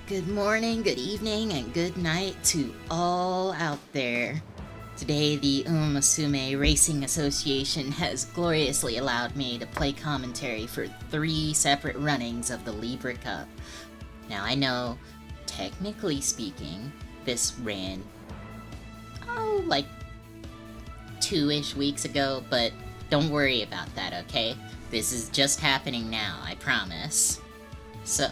Good morning, good evening, and good night to all out there. Today, the Umasume Racing Association has gloriously allowed me to play commentary for 3 separate runnings of the Libra Cup. Now, I know, technically speaking, this ran, like 2-ish weeks ago, but don't worry about that, okay? This is just happening now, I promise. So,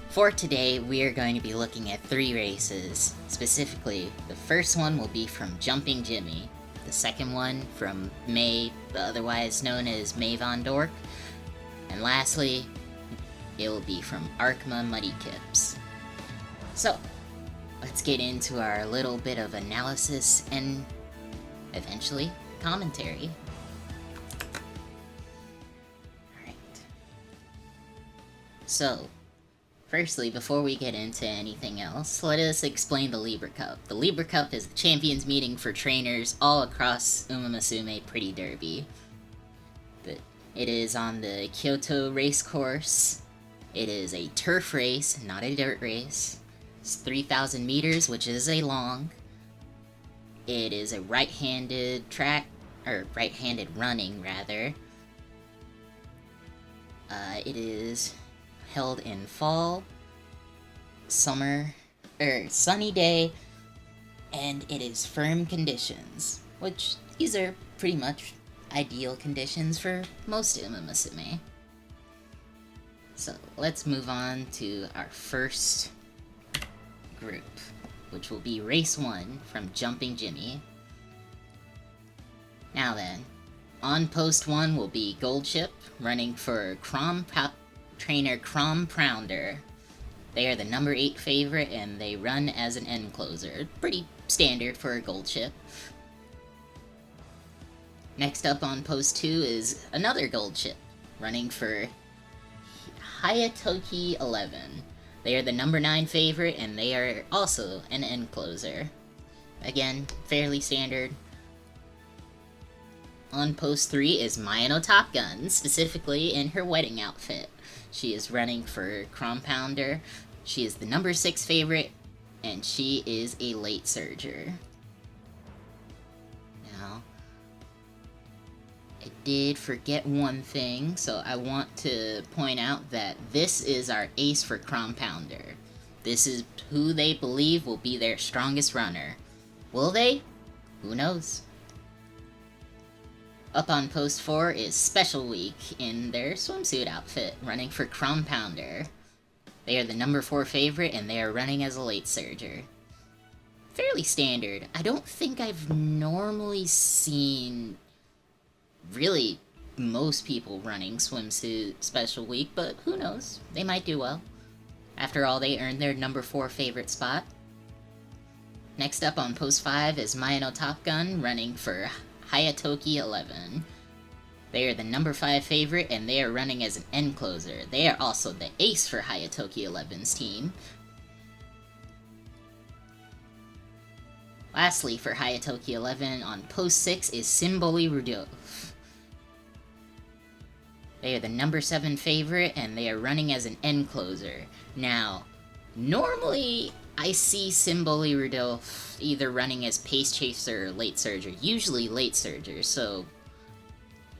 for today, we are going to be looking at 3 races. Specifically, the first one will be from Jumping Jimmy, the second one from May, otherwise known as May Von Dork, and lastly, it will be from Arkma Muddy Kips. So, let's get into our little bit of analysis and eventually commentary. Alright. So, firstly, before we get into anything else, let us explain the Libra Cup. The Libra Cup is the champions meeting for trainers all across Umasume Pretty Derby. It is on the Kyoto race course. It is a turf race, not a dirt race. It's 3,000 meters, which is a long. It is a right-handed track, or right-handed running, rather. It is held in fall, summer, sunny day, and it is firm conditions, which these are pretty much ideal conditions for most Umasume. So let's move on to our first group, which will be race 1 from Jumping Jimmy. Now then, on post 1 will be Goldship, running for trainer Crom Prounder. They are the number 8 favorite and they run as an end closer. Pretty standard for a Goldship. Next up on post 2 is another Goldship, running for Hayatoki 11. They are the number 9 favorite and they are also an end closer. Again, fairly standard. On post 3 is Mayano Top Gun, specifically in her wedding outfit. She is running for Compounder. She is the number 6 favorite, and she is a late surger. Now, I did forget one thing, so I want to point out that this is our ace for Compounder. This is who they believe will be their strongest runner. Will they? Who knows? Up on post 4 is Special Week in their swimsuit outfit, running for Compounder. They are the number 4 favorite and they are running as a late surger. Fairly standard. I don't think I've normally seen really most people running swimsuit Special Week, but who knows? They might do well. After all, they earned their number 4 favorite spot. Next up on post 5 is Mayano Top Gun, running for Hayatoki 11. They are the number 5 favorite and they are running as an end closer. They are also the ace for Hayatoki 11's team. Lastly, for Hayatoki 11 on post 6 is Symboli Rudolph. They are the number 7 favorite and they are running as an end closer. Now, normally I see Symboli Rudolph either running as pace chaser or late surger, usually late surger, so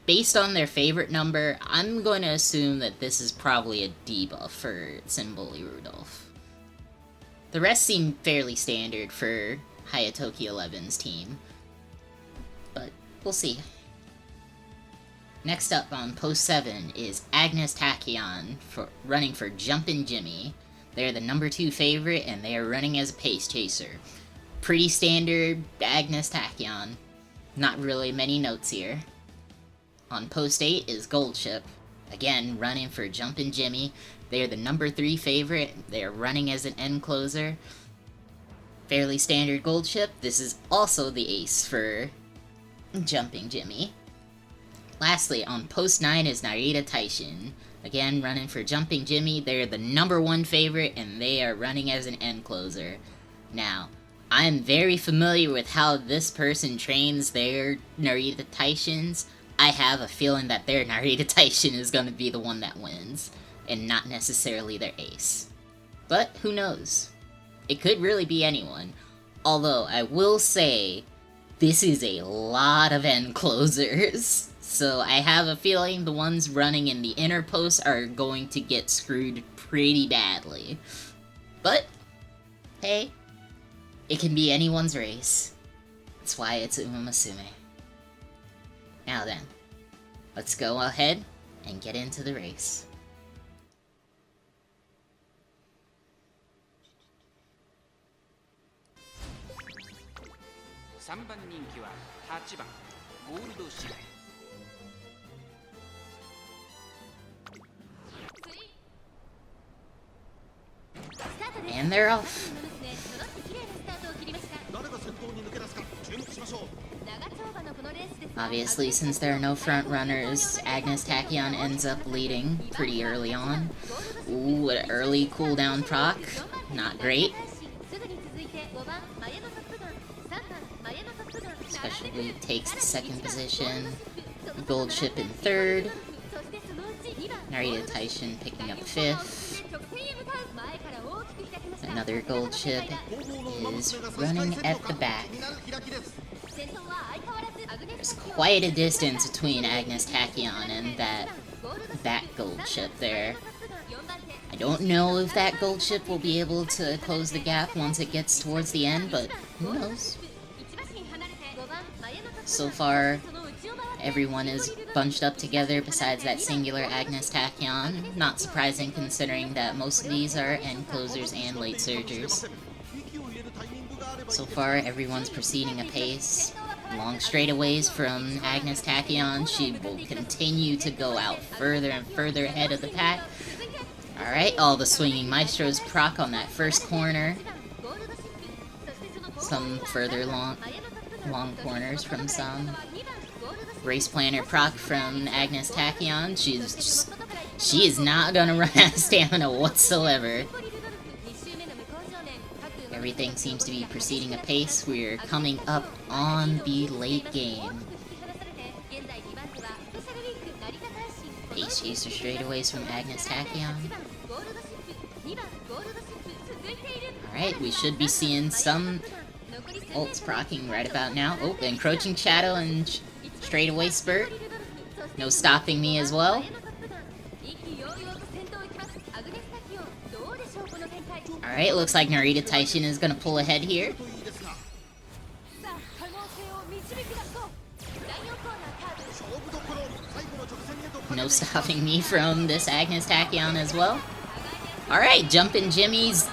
based on their favorite number, I'm going to assume that this is probably a debuff for Symboli Rudolph. The rest seem fairly standard for Hayatoki 11's team, but we'll see. Next up on post 7 is Agnes Tachyon, running for Jumpin' Jimmy. They are the number 2 favorite and they are running as a pace chaser. Pretty standard Agnes Tachyon. Not really many notes here. On post 8 is Goldship, again running for Jumpin' Jimmy. They are the number 3 favorite. They are running as an end closer. Fairly standard Goldship. This is also the ace for Jumping Jimmy. Lastly, on post 9 is Narita Taishin. Again, running for Jumping Jimmy. They're the number 1 favorite, and they are running as an end closer. Now, I'm very familiar with how this person trains their Narita Taishins. I have a feeling that their Narita Taishin is going to be the one that wins, and not necessarily their ace. But who knows? It could really be anyone. Although, I will say, this is a lot of end closers. So I have a feeling the ones running in the inner posts are going to get screwed pretty badly. But, hey, it can be anyone's race. That's why it's Uma Musume. Now then, let's go ahead and get into the race. 3番人気は8番ゴールドシガレ And they're off. Obviously, since there are no front runners, Agnes Tachyon ends up leading pretty early on. Ooh, an early cooldown proc. Not great. Especially takes the second position. Gold Chip in third. Narita Taishin picking up fifth. Another Gold Chip is running at the back. There's quite a distance between Agnes Tachyon and that Gold Chip there. I don't know if that Gold Chip will be able to close the gap once it gets towards the end, but who knows? So far, everyone is bunched up together besides that singular Agnes Tachyon. Not surprising considering that most of these are end closers and late surgers. So far, everyone's proceeding apace. Long straightaways from Agnes Tachyon. She will continue to go out further and further ahead of the pack. Alright, all the swinging maestros proc on that first corner. Some further long corners from some. Race planner proc from Agnes Tachyon. She is not gonna run out of stamina whatsoever. Everything seems to be proceeding apace. We're coming up on the late game. Pace chaser straightaways from Agnes Tachyon. Alright, we should be seeing some ults proccing right about now. Oh, encroaching shadow and straightaway spurt. No stopping me as well. Alright, looks like Narita Taishin is gonna pull ahead here. No stopping me from this Agnes Tachyon as well. Alright, Jumpin' Jimmy's...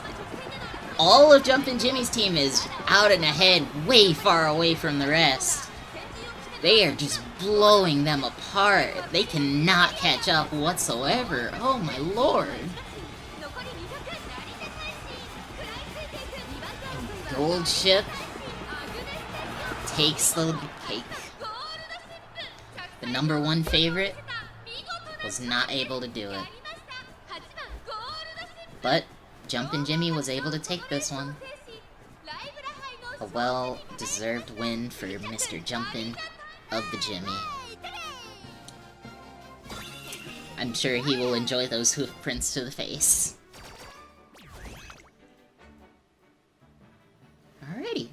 all of Jumpin' Jimmy's team is out and ahead, way far away from the rest. They are just blowing them apart. They cannot catch up whatsoever. Oh my lord. Gold Chip takes the cake. The #1 favorite was not able to do it. But Jumpin' Jimmy was able to take this one. A well-deserved win for Mr. Jumpin' of the Jimmy. I'm sure he will enjoy those hoof prints to the face. Alrighty.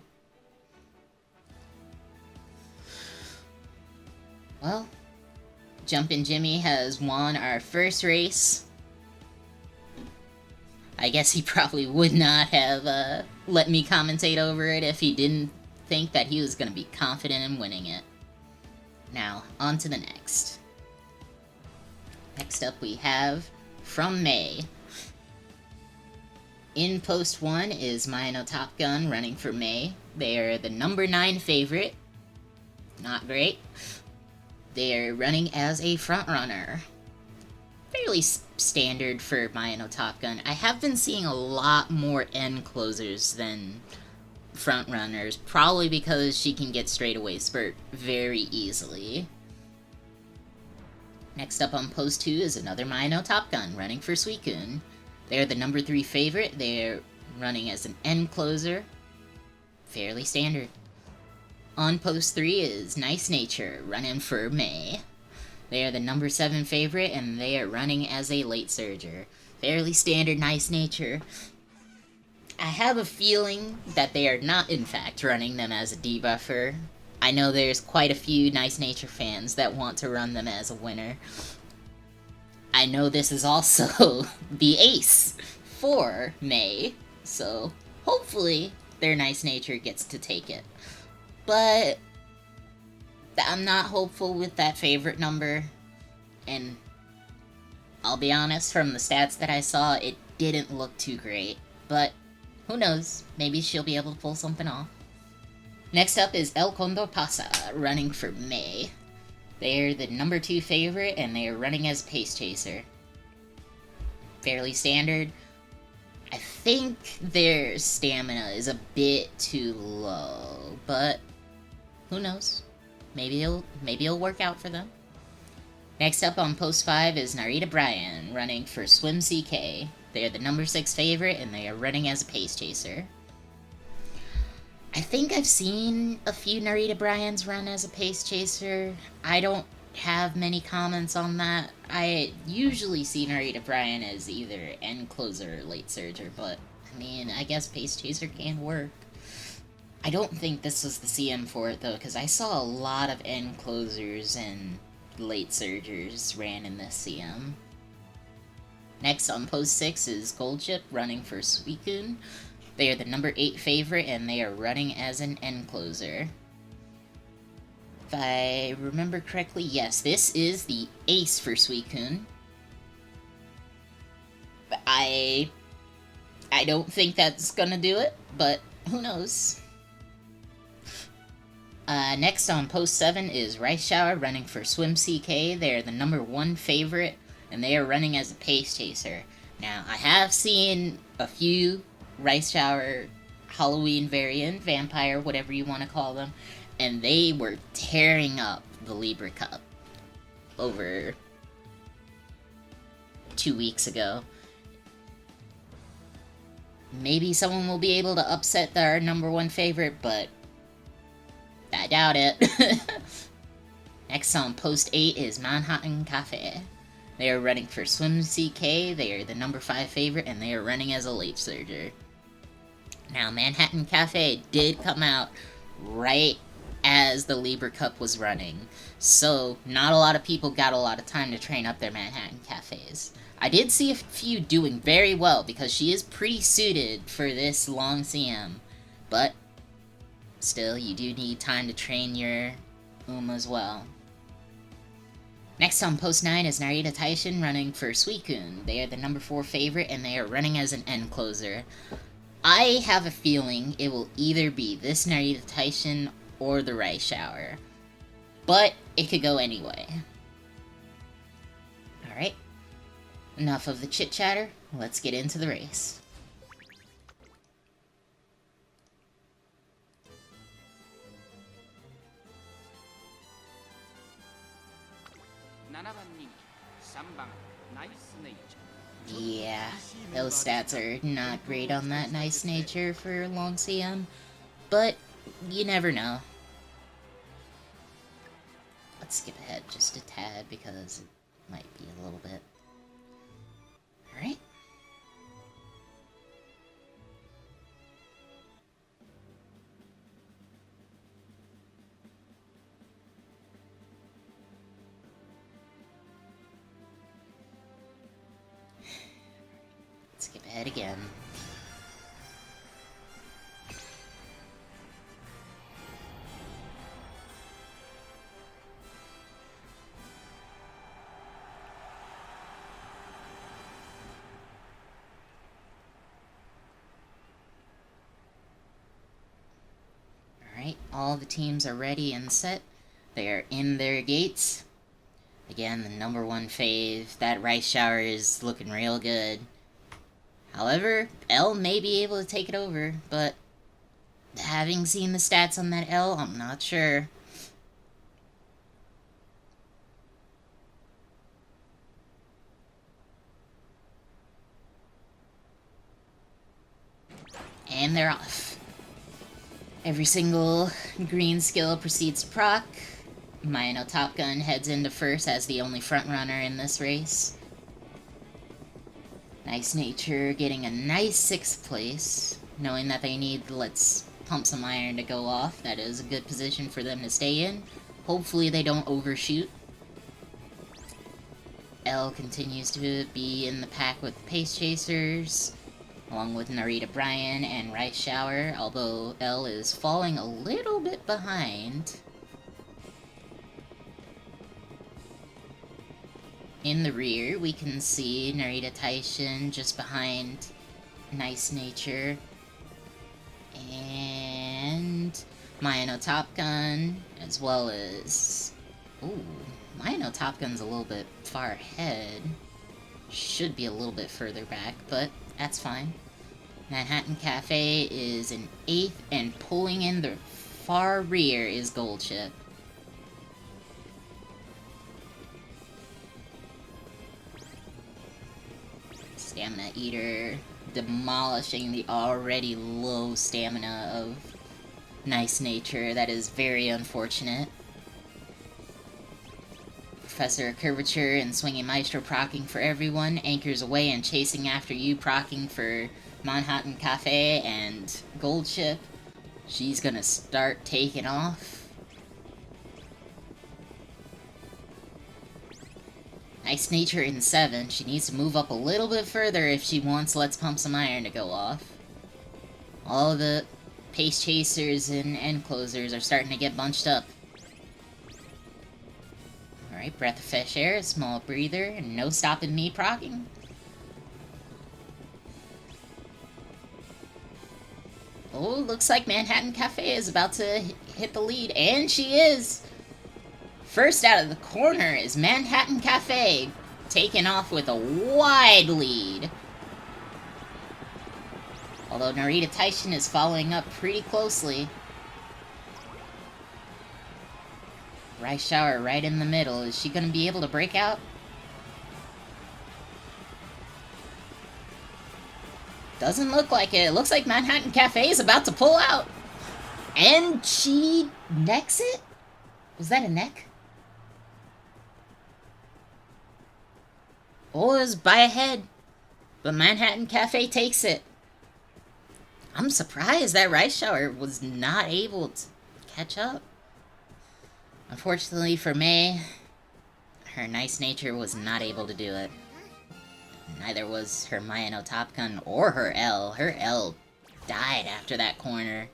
Well, Jumpin' Jimmy has won our first race. I guess he probably would not have let me commentate over it if he didn't think that he was going to be confident in winning it. Now, on to the next. Next up we have from May. In post 1 is Mayano Top Gun running for May. They are the #9 favorite. Not great. They are running as a frontrunner. Fairly standard for Mayano Top Gun. I have been seeing a lot more end closers than frontrunners, probably because she can get straightaway spurt very easily. Next up on post 2 is another Mayano Top Gun running for Suicune. They're the #3 favorite. They're running as an end closer. Fairly standard. On post 3 is Nice Nature running for May. They are the #7 favorite, and they are running as a late surger. Fairly standard nice nature. I have a feeling that they are not, in fact, running them as a debuffer. I know there's quite a few Nice Nature fans that want to run them as a winner. I know this is also the ace for May, so hopefully their Nice Nature gets to take it. But I'm not hopeful with that favorite number, and I'll be honest, from the stats that I saw, it didn't look too great. But who knows, maybe she'll be able to pull something off. Next up is El Condor Pasa, running for May. They're the number 2 favorite, and they are running as a pace chaser. Fairly standard. I think their stamina is a bit too low, but who knows? Maybe it'll work out for them. Next up on post 5 is Narita Bryan, running for Swim CK. They are the number 6 favorite, and they are running as a pace chaser. I think I've seen a few Narita Bryans run as a pace chaser. I don't have many comments on that. I usually see Narita Bryan as either end closer or late surger, but I mean, I guess pace chaser can work. I don't think this was the CM for it though, because I saw a lot of end closers and late surgers ran in this CM. Next on post 6 is Goldchip, running for Suicune. They are the number 8 favorite, and they are running as an end closer. If I remember correctly, yes, this is the ace for Suicune. I don't think that's gonna do it, but who knows. Next on post 7 is Rice Shower, running for Swim CK. They are the number 1 favorite, and they are running as a pace chaser. Now, I have seen a few Rice Shower Halloween variant, vampire, whatever you want to call them, and they were tearing up the Libra Cup over 2 weeks ago. Maybe someone will be able to upset our number 1 favorite, but I doubt it. Next on post 8 is Manhattan Cafe. They are running for Swim CK. They are the number 5 favorite, and they are running as a late surger. Now, Manhattan Cafe did come out right as the Libra Cup was running, so not a lot of people got a lot of time to train up their Manhattan Cafes. I did see a few doing very well, because she is pretty suited for this long CM, but still, you do need time to train your as well. Next on post 9 is Narita Taishin, running for Suicune. They are the number 4 favorite, and they are running as an end closer. I have a feeling it will either be this Narita Taishin or the Rice Shower, but it could go anyway. Alright, enough of the chit-chatter, let's get into the race. Yeah, those stats are not great on that Nice Nature for long CM, but you never know. Let's skip ahead just a tad because it might be a little bit. Alright. Skip ahead again. Alright, all the teams are ready and set. They are in their gates. Again, the number 1 fave. That Rice Shower is looking real good. However, L may be able to take it over, but having seen the stats on that L, I'm not sure. And they're off. Every single green skill proceeds to proc. Mayano Top Gun heads into first as the only front runner in this race. Nice Nature getting a nice 6th place, knowing that they need Let's Pump Some Iron to go off. That is a good position for them to stay in. Hopefully they don't overshoot. L continues to be in the pack with the Pace Chasers, along with Narita Bryan and Rice Shower, although L is falling a little bit behind. In the rear, we can see Narita Taishin just behind Nice Nature, and Maya no Top Gun, as well as... Ooh, Maya no Top Gun's a little bit far ahead. Should be a little bit further back, but that's fine. Manhattan Cafe is in 8th, and pulling in the far rear is Gold Chip. Stamina Eater demolishing the already low stamina of Nice Nature. That is very unfortunate. Professor Curvature and Swinging Maestro procking for everyone. Anchors Away and Chasing After You procking for Manhattan Cafe and Gold Chip. She's gonna start taking off. Nice Nature in 7. She needs to move up a little bit further if she wants Let's Pump Some Iron to go off. All the Pace Chasers and End Closers are starting to get bunched up. Alright, Breath of Fresh Air, a small breather, and No Stopping Me procking. Oh, looks like Manhattan Cafe is about to hit the lead, and she is! First out of the corner is Manhattan Cafe, taking off with a wide lead. Although Narita Taishin is following up pretty closely. Rice Shower right in the middle. Is she going to be able to break out? Doesn't look like it. It looks like Manhattan Cafe is about to pull out. And she necks it? Was that a neck? Oh, it was by a head. But Manhattan Cafe takes it. I'm surprised that Rice Shower was not able to catch up. Unfortunately for May, her Nice Nature was not able to do it. Neither was her Maya no Top Gun or her L. Her L died after that corner.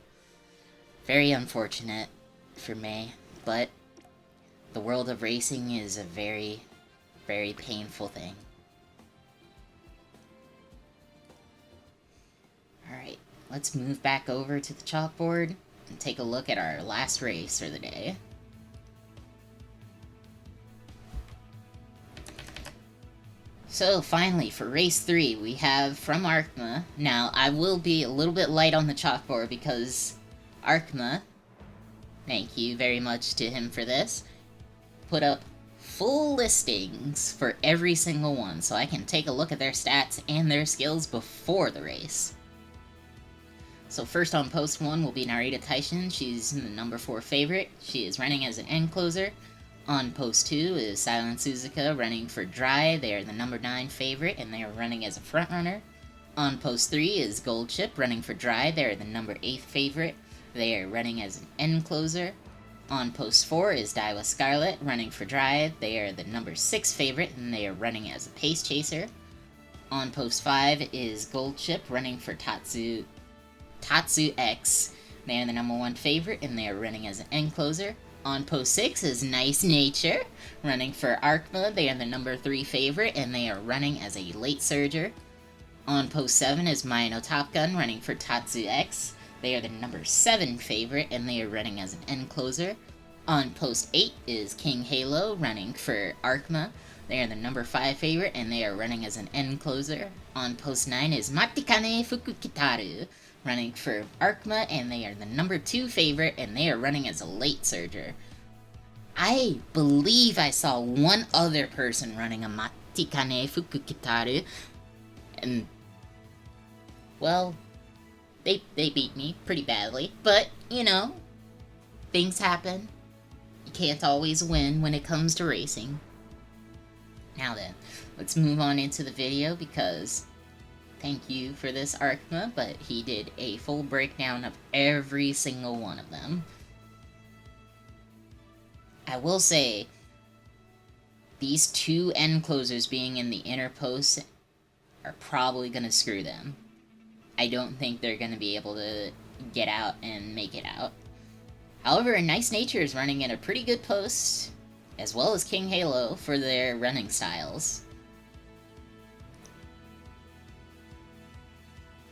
Very unfortunate for May, but the world of racing is a very, very painful thing. Alright, let's move back over to the chalkboard and take a look at our last race for the day. So finally, for race 3, we have from Arkma. Now, I will be a little bit light on the chalkboard because Arkma, thank you very much to him for this, put up full listings for every single one, so I can take a look at their stats and their skills before the race. So first on post 1 will be Narita Taishin. She's the number 4 favorite. She is running as an end closer. On post 2 is Silent Suzuka running for Dry. They are the number 9 favorite and they are running as a front runner. On post 3 is Gold Chip running for Dry. They are the number 8 favorite. They are running as an end closer. On post 4 is Daiwa Scarlet running for Dry. They are the number 6 favorite and they are running as a pace chaser. On post 5 is Gold Chip running for Tatsu X. They are the number 1 favorite and they are running as an end closer. On post 6 is Nice Nature running for Arkma. They are the number 3 favorite and they are running as a late surger. On post 7 is Maya no Top Gun running for Tatsu X. They are the number 7 favorite and they are running as an end closer. On post 8 is King Halo running for Arkma. They are the number 5 favorite and they are running as an end closer. On post 9 is Matikane Fukukitaru running for Arkma, and they are the number 2 favorite, and they are running as a late surger. I believe I saw one other person running a Matikane Fukukitaru, and, well, they beat me pretty badly, but, you know, things happen. You can't always win when it comes to racing. Now then, let's move on into the video, because thank you for this, Arkma, but he did a full breakdown of every single one of them. I will say, these two end closers being in the inner posts are probably going to screw them. I don't think they're going to be able to get out and make it out. However, Nice Nature is running in a pretty good post, as well as King Halo for their running styles.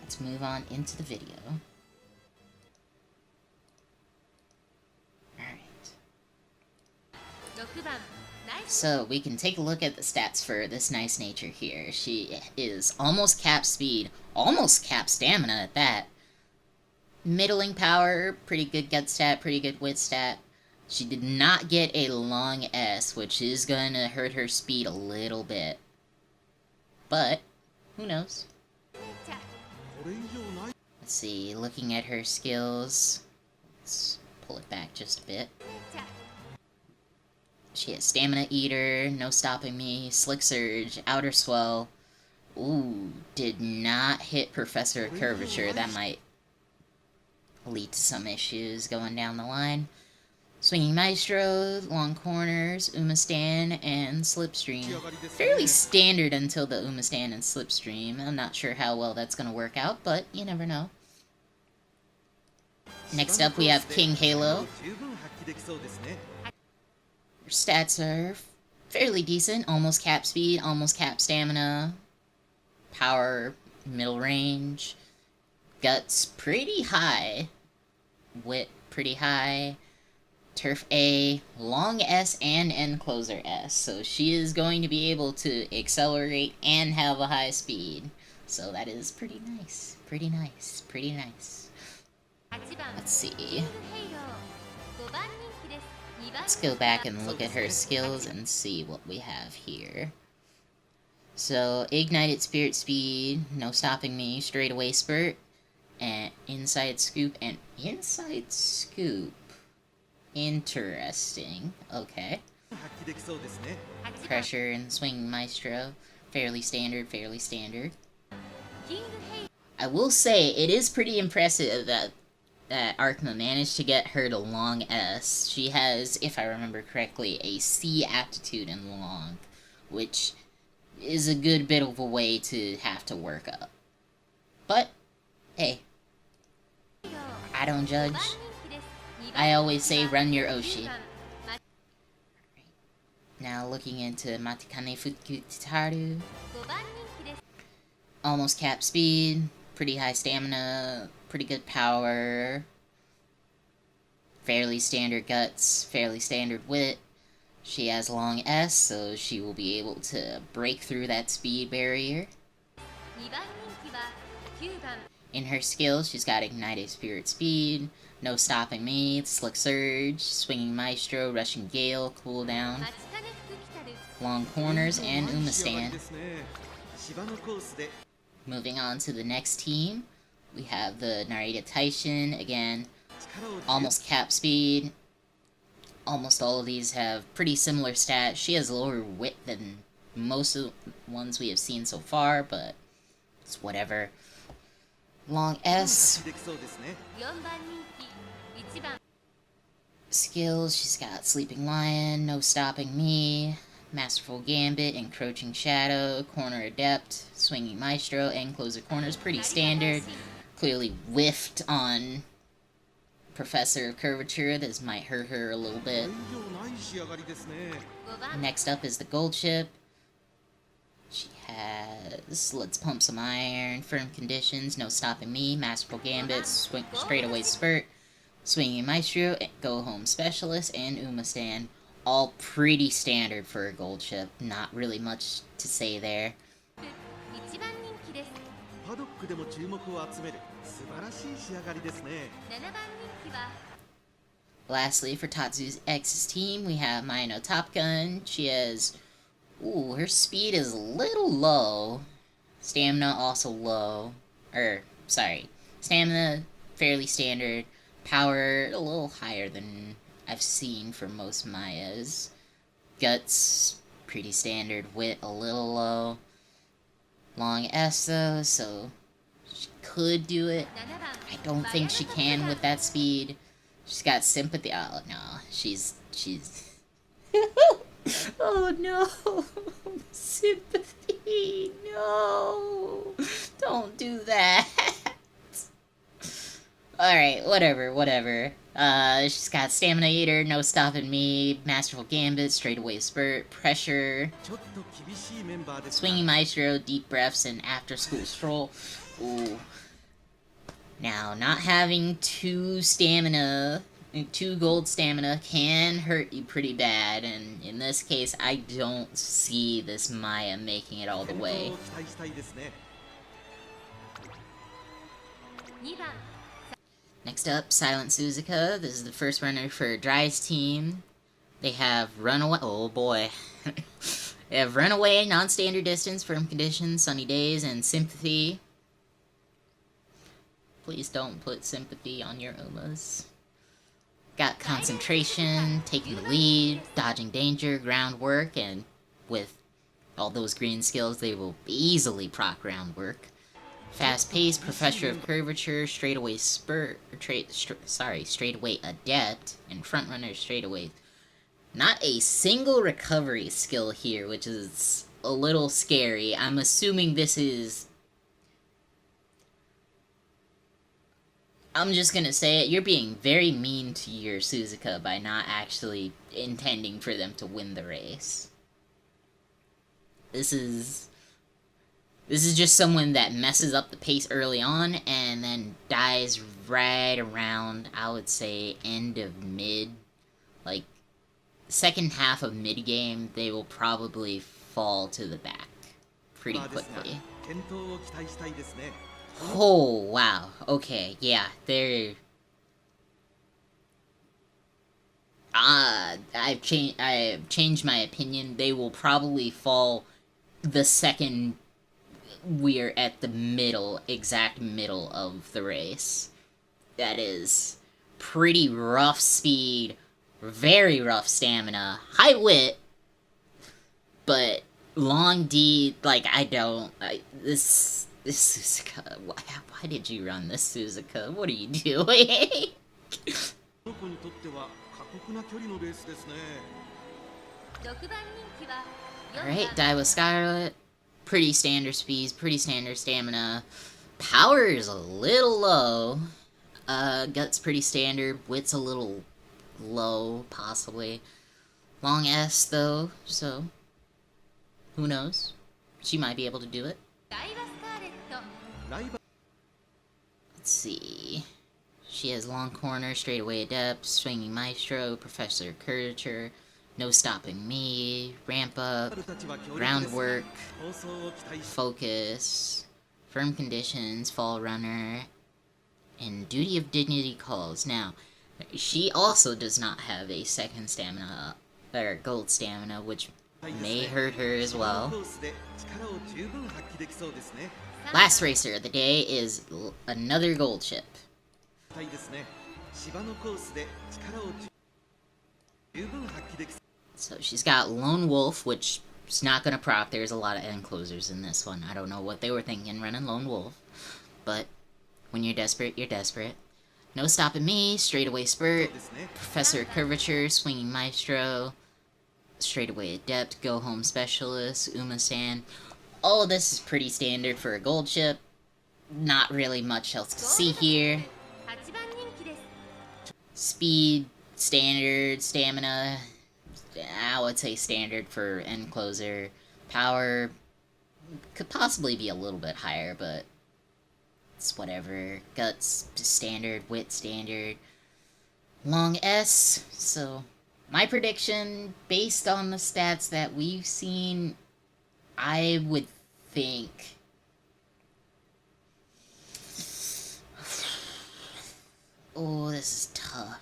Let's move on into the video. Alright. So, we can take a look at the stats for this Nice Nature here. She is almost cap speed, almost cap stamina at that. Middling power, pretty good gut stat, pretty good wit stat. She did not get a long S, which is going to hurt her speed a little bit. But, who knows? Let's see, looking at her skills. Let's pull it back just a bit. She has Stamina Eater, No Stopping Me, Slick Surge, Outer Swell. Ooh, did not hit Professor Curvature. That might lead to some issues going down the line. Swinging Maestro, Long Corners, Umastan, and Slipstream. Fairly standard until the Umastan and Slipstream. I'm not sure how well that's going to work out, but you never know. Next up we have King Halo. Her stats are fairly decent. Almost cap speed, almost cap stamina. Power, middle range. Guts, pretty high. Wit, pretty high. Turf A, long S and end closer S. So she is going to be able to accelerate and have a high speed. So that is pretty nice. Pretty nice. Pretty nice. Let's see. Let's go back and look at her skills and see what we have here. So, Ignited Spirit Speed, No Stopping Me, Straightaway Spurt, and Inside Scoop, and Inside Scoop. Interesting. Okay. Pressure and Swinging Maestro. Fairly standard, fairly standard. I will say, it is pretty impressive that Arkma managed to get her to long S. She has, if I remember correctly, a C aptitude in long, which is a good bit of a way to have to work up. But, hey, I don't judge. I always say run your Oshi. Now looking into Matikane Fukutaru. Almost cap speed, pretty high stamina, pretty good power, fairly standard guts, fairly standard wit. She has long S, so she will be able to break through that speed barrier. In her skills, she's got Ignited Spirit Speed, No Stopping Me, Slick Surge, Swinging Maestro, Rushing Gale, Cooldown, Long Corners, and Umastan. Moving on to the next team, we have the Narita Taishin. Again, almost cap speed. Almost all of these have pretty similar stats. She has lower wit than most of the ones we have seen so far, but it's whatever. Long S. Skills, she's got Sleeping Lion, No Stopping Me, Masterful Gambit, Encroaching Shadow, Corner Adept, Swinging Maestro, and Closer Corners. Pretty standard. Clearly whiffed on Professor of Curvature. This might hurt her a little bit. Next up is the Gold Ship. She has Let's Pump Some Iron, Firm Conditions, No Stopping Me, Masterful Gambit, Straightaway Spurt, Swinging Maestro, Go Home Specialist, and Umastan. All pretty standard for a Gold Ship. Not really much to say there. Lastly, for Tatsu's X's team, we have Maino Top Gun. She has... Ooh, her speed is a little low. Stamina also low. Stamina fairly standard. Power a little higher than I've seen for most Mayas. Guts pretty standard. Wit a little low. Long S though, so she could do it. I don't think she can with that speed. She's got sympathy. Oh no, she's. Oh no, sympathy. No, don't do that. Alright, whatever. She's got Stamina Eater, No Stopping Me, Masterful Gambit, Straightaway Spurt, Pressure, Swinging Maestro, Deep Breaths, and After School Stroll. Ooh. Now, not having 2 gold stamina can hurt you pretty bad, and in this case, I don't see this Maya making it all the way. Next up, Silent Suzuka. This is the first runner for Dry's team. They have Runaway. Oh boy. They have Runaway, Non-Standard Distance, Firm Conditions, Sunny Days, and Sympathy. Please don't put Sympathy on your Umas. Got Concentration, Taking the Lead, Dodging Danger, Groundwork, and with all those green skills, they will easily proc Groundwork. Fast Pace, Professor of Curvature, Straightaway Spurt, Straightaway Adept, and Frontrunner Straightaway. Not a single recovery skill here, which is a little scary. I'm assuming this is... I'm just gonna say it, you're being very mean to your Suzuka by not actually intending for them to win the race. This is just someone that messes up the pace early on and then dies right around, I would say, end of mid. Like, second half of mid-game, they will probably fall to the back pretty quickly. Oh, wow. Okay, yeah, they're... I've changed my opinion. They will probably fall the second we're at the exact middle of the race. That is pretty rough speed, very rough stamina, high wit, but long D, like, this Suzuka, why did you run this Suzuka? What are you doing? Alright, Daiwa Scarlet. Pretty standard speeds, pretty standard stamina. Power is a little low. Gut's pretty standard. Wit's a little low, possibly. Long S, though, so... who knows? She might be able to do it. Let's see... She has Long Corner, Straightaway Adept, Swinging Maestro, Professor Curvature, No Stopping Me, Ramp Up, Groundwork, Focus, Firm Conditions, Fall Runner, and Duty of Dignity Calls. Now, she also does not have a second stamina, or gold stamina, which may hurt her as well. Last racer of the day is another gold chip. So she's got Lone Wolf, which is not gonna proc. There's a lot of end closers in this one. I don't know what they were thinking running Lone Wolf. But when you're desperate, you're desperate. No Stopping Me, Straightaway Spurt, Professor Curvature, Swinging Maestro, Straightaway Adept, Go Home Specialist, Uma-san. All of this is pretty standard for a gold chip. Not really much else to see here. Speed, standard, stamina, I would say standard for end closer. Power could possibly be a little bit higher, but it's whatever. Guts, standard. Wit, standard. Long S, so my prediction, based on the stats that we've seen, I would think... Oh, this is tough.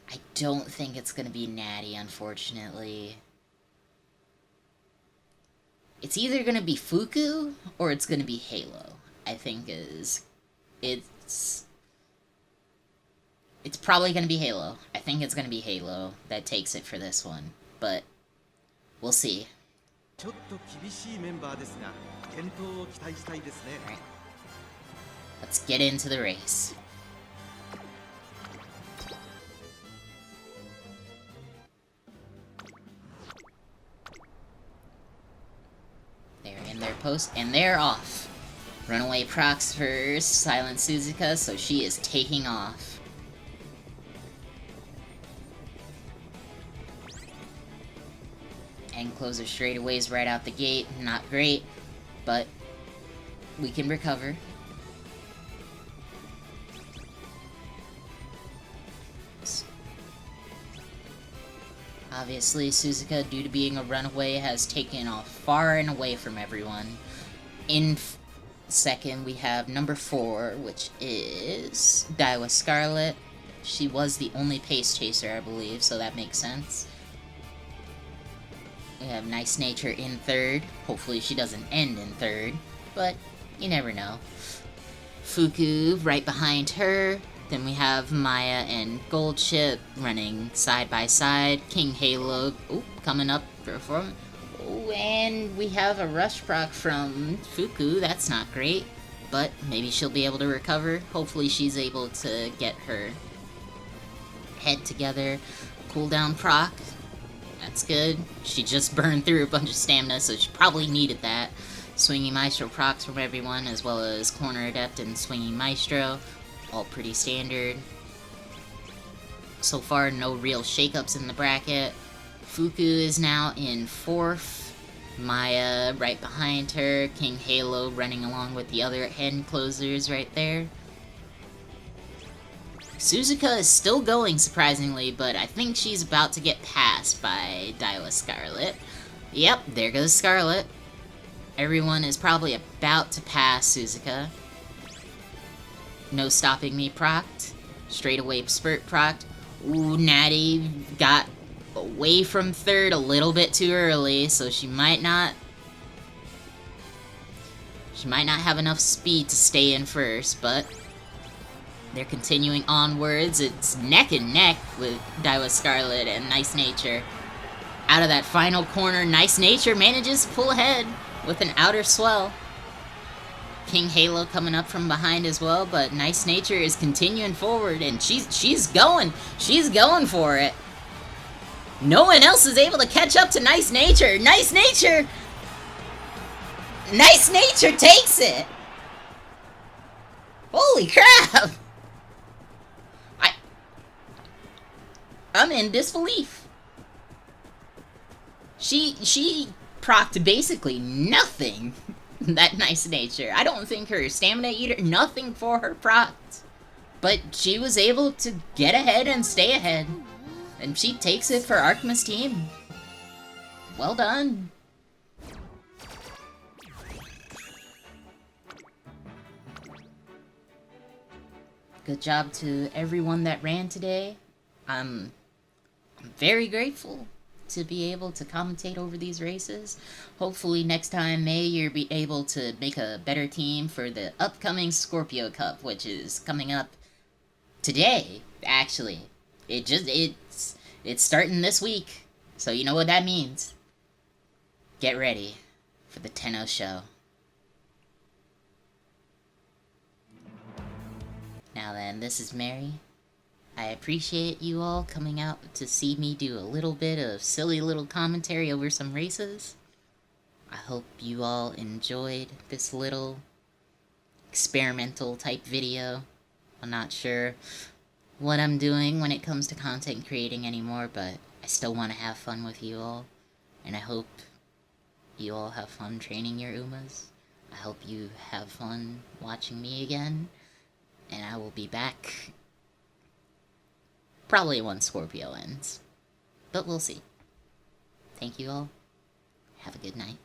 I don't think it's gonna be Natty, unfortunately. It's either gonna be Fuku, or it's gonna be Halo, I think is... It's... It's probably going to be Halo. I think it's going to be Halo that takes it for this one. But we'll see. ちょっと厳しいメンバーですが、健闘を期待したいですね。 Alright. Let's get into the race. They're in their post, and they're off. Runaway procs for Silent Suzuka, so she is taking off. End closer straightaways right out the gate. Not great, but we can recover. Obviously, Suzuka, due to being a runaway, has taken off far and away from everyone. In second, we have number 4, which is Daiwa Scarlet. She was the only pace chaser, I believe, so that makes sense. We have Nice Nature in third. Hopefully she doesn't end in third, but you never know. Fuku right behind her. Then we have Maya and Goldship running side by side. King Halo, coming up for him. Oh, and we have a rush proc from Fuku. That's not great, but maybe she'll be able to recover. Hopefully she's able to get her head together. Cooldown proc. That's good. She just burned through a bunch of stamina, so she probably needed that. Swinging Maestro procs from everyone, as well as Corner Adept and Swinging Maestro. All pretty standard. So far, no real shakeups in the bracket. Fuku is now in 4th. Maya right behind her. King Halo running along with the other hand closers right there. Suzuka is still going, surprisingly, but I think she's about to get passed by Daiwa Scarlet. Yep, there goes Scarlet. Everyone is probably about to pass Suzuka. No Stopping Me procced. Straight away spurt procced. Ooh, Natty got away from third a little bit too early, so she might not have enough speed to stay in first, but they're continuing onwards. It's neck and neck with Daiwa Scarlet and Nice Nature. Out of that final corner, Nice Nature manages to pull ahead with an outer swell. King Halo coming up from behind as well, but Nice Nature is continuing forward, and she's going for it. No one else is able to catch up to Nice Nature. Nice Nature takes it. Holy crap! I'm in disbelief. She procced basically nothing. That Nice Nature. I don't think her Stamina Eater, nothing for her procs. But she was able to get ahead and stay ahead. And she takes it for Arcma's team. Well done. Good job to everyone that ran today. I'm very grateful to be able to commentate over these races. Hopefully next time, May, you'll be able to make a better team for the upcoming Scorpio Cup, which is coming up today, actually. It's starting this week, so you know what that means. Get ready for the Tenno show. Now then, this is Mary. I appreciate you all coming out to see me do a little bit of silly little commentary over some races. I hope you all enjoyed this little experimental type video. I'm not sure what I'm doing when it comes to content creating anymore, but I still want to have fun with you all. And I hope you all have fun training your Umas. I hope you have fun watching me again. And I will be back probably once Scorpio ends. But we'll see. Thank you all. Have a good night.